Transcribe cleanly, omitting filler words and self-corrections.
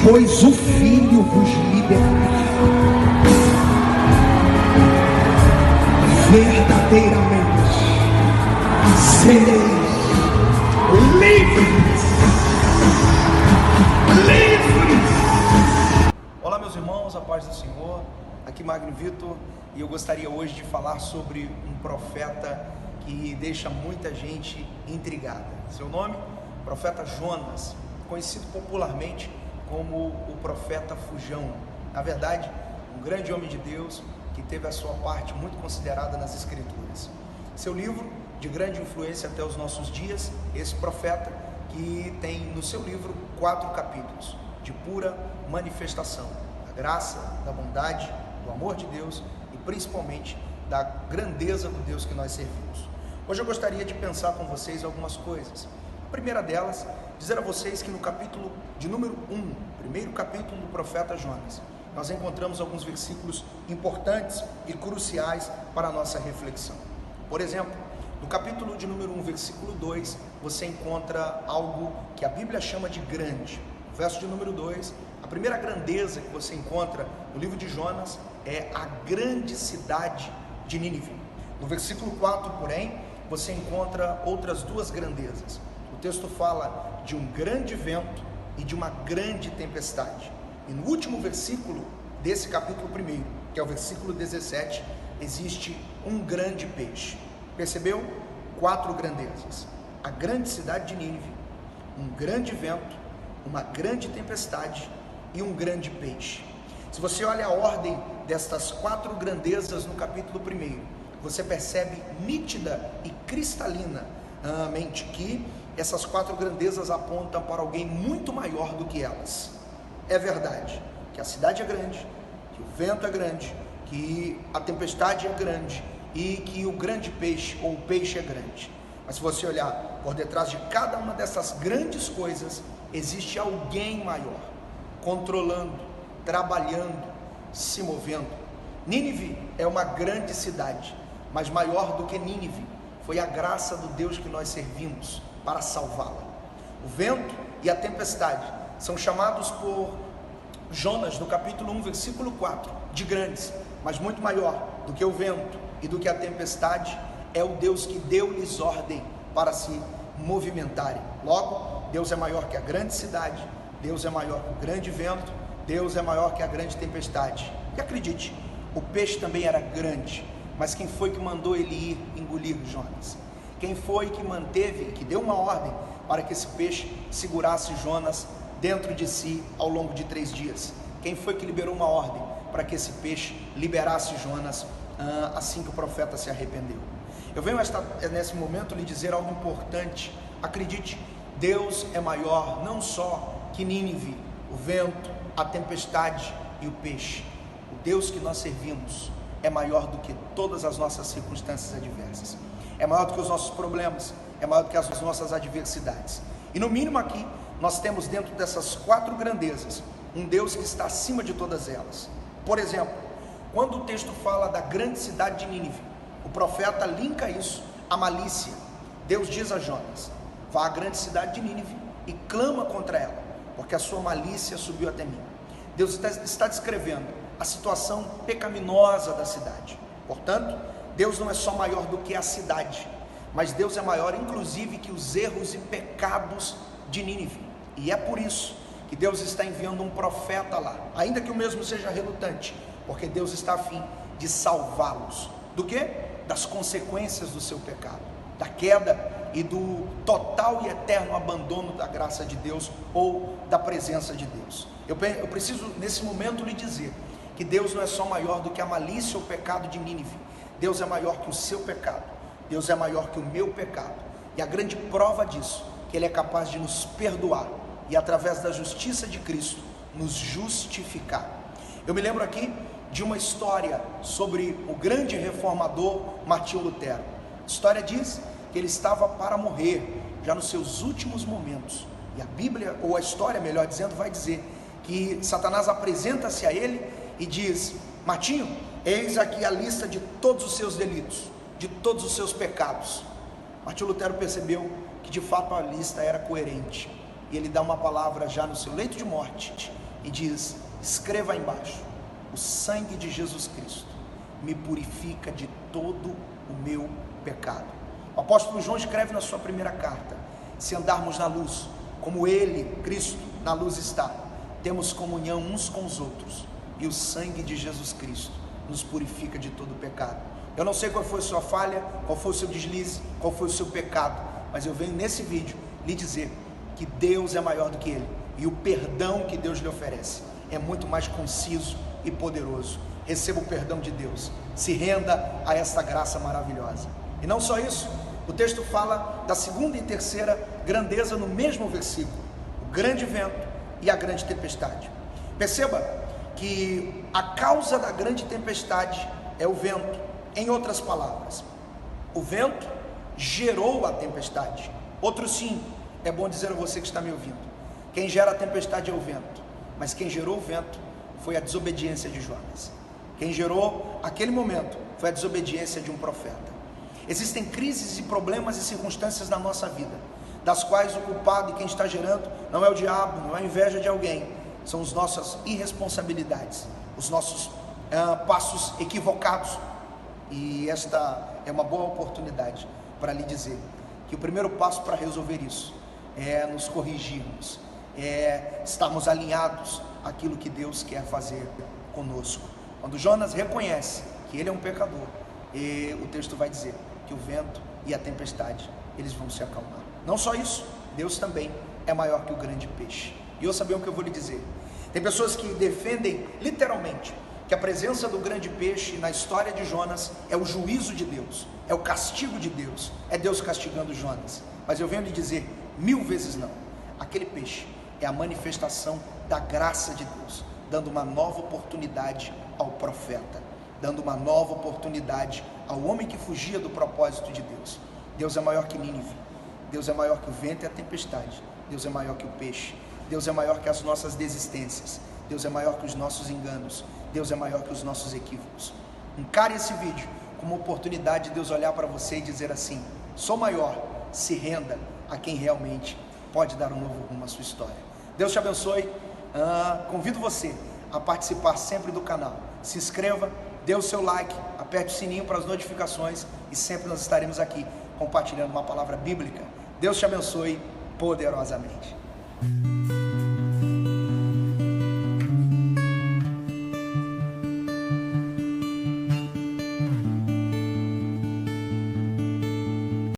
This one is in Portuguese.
pois o Filho vos libertar, verdadeiramente sereis livres. Livres! Olá, meus irmãos, a paz do Senhor. Aqui Magno Vitor, e eu gostaria hoje de falar sobre um profeta que deixa muita gente intrigada. Seu nome? Profeta Jonas, conhecido popularmente como o profeta Fujão. Na verdade, um grande homem de Deus que teve a sua parte muito considerada nas Escrituras. Seu livro, de grande influência até os nossos dias, esse profeta que tem no seu livro 4 capítulos de pura manifestação da graça, da bondade, do amor de Deus e principalmente da grandeza do Deus que nós servimos. Hoje eu gostaria de pensar com vocês algumas coisas. A primeira delas, dizer a vocês que no capítulo de número 1, primeiro capítulo do profeta Jonas, nós encontramos alguns versículos importantes e cruciais para a nossa reflexão. Por exemplo, no capítulo de número 1, versículo 2, você encontra algo que a Bíblia chama de grande. No verso de número 2, a primeira grandeza que você encontra no livro de Jonas é a grande cidade de Nínive. No versículo 4, porém, você encontra outras duas grandezas. O texto fala de um grande vento e de uma grande tempestade. E no último versículo desse capítulo 1, que é o versículo 17, existe um grande peixe. Percebeu? 4 grandezas: a grande cidade de Nínive, um grande vento, uma grande tempestade e um grande peixe. Se você olha a ordem destas 4 grandezas no capítulo 1, você percebe nítida e cristalinamente que essas 4 grandezas apontam para alguém muito maior do que elas. É verdade que a cidade é grande, que o vento é grande, que a tempestade é grande e que o grande peixe ou o peixe é grande. Mas se você olhar por detrás de cada uma dessas grandes coisas, existe alguém maior, controlando, trabalhando, se movendo. Nínive é uma grande cidade, mas maior do que Nínive foi a graça do Deus que nós servimos para salvá-la. O vento e a tempestade são chamados por Jonas, no capítulo 1, versículo 4, de grandes, mas muito maior do que o vento e do que a tempestade é o Deus que deu-lhes ordem para se movimentarem. Logo, Deus é maior que a grande cidade, Deus é maior que o grande vento, Deus é maior que a grande tempestade. E acredite, o peixe também era grande, mas quem foi que mandou ele ir engolir Jonas? Quem foi que manteve, que deu uma ordem para que esse peixe segurasse Jonas dentro de si ao longo de 3 dias? Quem foi que liberou uma ordem para que esse peixe liberasse Jonas assim que o profeta se arrependeu? Eu venho nesse momento lhe dizer algo importante. Acredite, Deus é maior não só que Nínive, o vento, a tempestade e o peixe. O Deus que nós servimos é maior do que todas as nossas circunstâncias adversas, é maior do que os nossos problemas, é maior do que as nossas adversidades. E no mínimo aqui, nós temos dentro dessas 4 grandezas, um Deus que está acima de todas elas. Por exemplo, quando o texto fala da grande cidade de Nínive, o profeta linka isso à malícia. Deus diz a Jonas: vá à grande cidade de Nínive e clama contra ela, porque a sua malícia subiu até mim. Deus está descrevendo a situação pecaminosa da cidade. Portanto, Deus não é só maior do que a cidade, mas Deus é maior inclusive que os erros e pecados de Nínive. E é por isso que Deus está enviando um profeta lá, ainda que o mesmo seja relutante, porque Deus está a fim de salvá-los. Do quê? Das consequências do seu pecado, da queda e do total e eterno abandono da graça de Deus ou da presença de Deus. Eu preciso nesse momento lhe dizer que Deus não é só maior do que a malícia ou o pecado de Nínive. Deus é maior que o seu pecado, Deus é maior que o meu pecado, e a grande prova disso, que Ele é capaz de nos perdoar, e através da justiça de Cristo, nos justificar. Eu me lembro aqui de uma história sobre o grande reformador Martinho Lutero. A história diz que ele estava para morrer, já nos seus últimos momentos, e a Bíblia, ou a história melhor dizendo, vai dizer que Satanás apresenta-se a ele e diz: Martinho, eis aqui a lista de todos os seus delitos, de todos os seus pecados. Martinho Lutero percebeu que de fato a lista era coerente, e ele dá uma palavra já no seu leito de morte, e diz: escreva aí embaixo: o sangue de Jesus Cristo me purifica de todo o meu pecado. O apóstolo João escreve na sua primeira carta: se andarmos na luz, como Ele, Cristo, na luz está, temos comunhão uns com os outros, e o sangue de Jesus Cristo nos purifica de todo o pecado. Eu não sei qual foi a sua falha, qual foi o seu deslize, qual foi o seu pecado, mas eu venho nesse vídeo lhe dizer que Deus é maior do que ele, e o perdão que Deus lhe oferece é muito mais conciso e poderoso. Receba o perdão de Deus, se renda a essa graça maravilhosa. E não só isso, o texto fala da segunda e terceira grandeza no mesmo versículo: o grande vento e a grande tempestade. Perceba que a causa da grande tempestade é o vento. Em outras palavras, o vento gerou a tempestade. Outro sim, é bom dizer a você que está me ouvindo: quem gera a tempestade é o vento, mas quem gerou o vento foi a desobediência de Jonas. Quem gerou aquele momento foi a desobediência de um profeta. Existem crises e problemas e circunstâncias na nossa vida, das quais o culpado e quem está gerando não é o diabo, não é a inveja de alguém, são as nossas irresponsabilidades, os nossos passos equivocados. E esta é uma boa oportunidade para lhe dizer que o primeiro passo para resolver isso é nos corrigirmos, é estarmos alinhados àquilo que Deus quer fazer conosco. Quando Jonas reconhece que ele é um pecador, e o texto vai dizer que o vento e a tempestade, eles vão se acalmar. Não só isso, Deus também é maior que o grande peixe. E eu sabia o que eu vou lhe dizer. Tem pessoas que defendem literalmente que a presença do grande peixe na história de Jonas é o juízo de Deus, é o castigo de Deus, é Deus castigando Jonas. Mas eu venho lhe dizer 1000 vezes não. Aquele peixe é a manifestação da graça de Deus, dando uma nova oportunidade ao profeta, dando uma nova oportunidade ao homem que fugia do propósito de Deus. Deus é maior que Nínive, Deus é maior que o vento e a tempestade, Deus é maior que o peixe, Deus é maior que as nossas desistências, Deus é maior que os nossos enganos, Deus é maior que os nossos equívocos. Encare esse vídeo como uma oportunidade de Deus olhar para você e dizer assim: sou maior, se renda a quem realmente pode dar um novo rumo à sua história. Deus te abençoe. Convido você a participar sempre do canal. Se inscreva, dê o seu like, aperte o sininho para as notificações e sempre nós estaremos aqui compartilhando uma palavra bíblica. Deus te abençoe poderosamente.